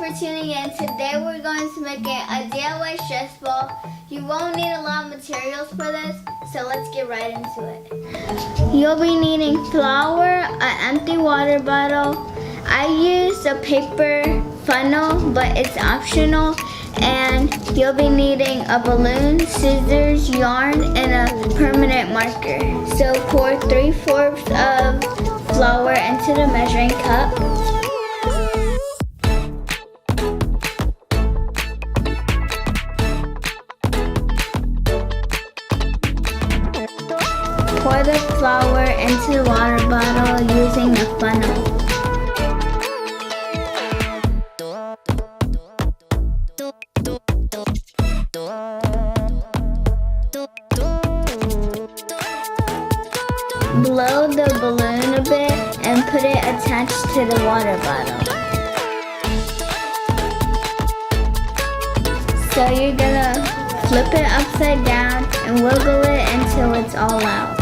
for tuning in. Today we're going to make a DIY stress ball. You won't need a lot of materials for this, so let's get right into it. You'll be needing flour, an empty water bottle. I used a paper funnel, but it's optional. And you'll be needing a balloon, scissors, yarn, and a permanent marker. So pour 3/4 of flour into the measuring cup. Pour the flour into the water bottle using the funnel. Blow the balloon a bit and put it attached to the water bottle. So you're gonna flip it upside down and wiggle it until it's all out.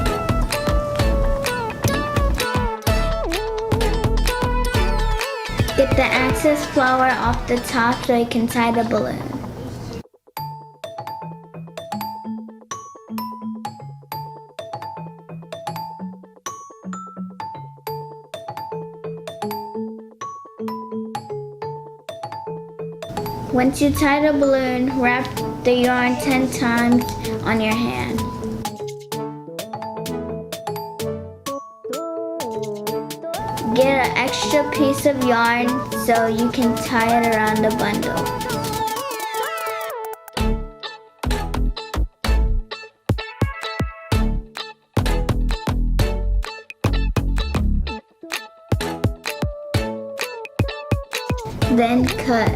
Get the excess flour off the top so you can tie the balloon. Once you tie the balloon, wrap the yarn 10 times on your hand. Get an extra piece of yarn so you can tie it around the bundle. Then cut.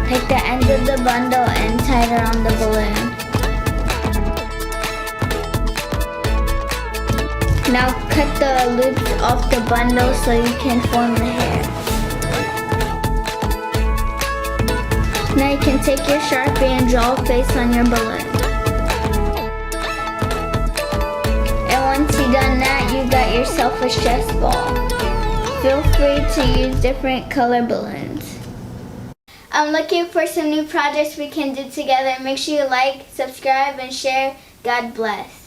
Take the end of the bundle and tie it around the balloon. Now cut the loops off the bundle so you can form the hair. Now you can take your Sharpie and draw a face on your balloon. And once you've done that, you got yourself a stress ball. Feel free to use different color balloons. I'm looking for some new projects we can do together. Make sure you like, subscribe, and share. God bless.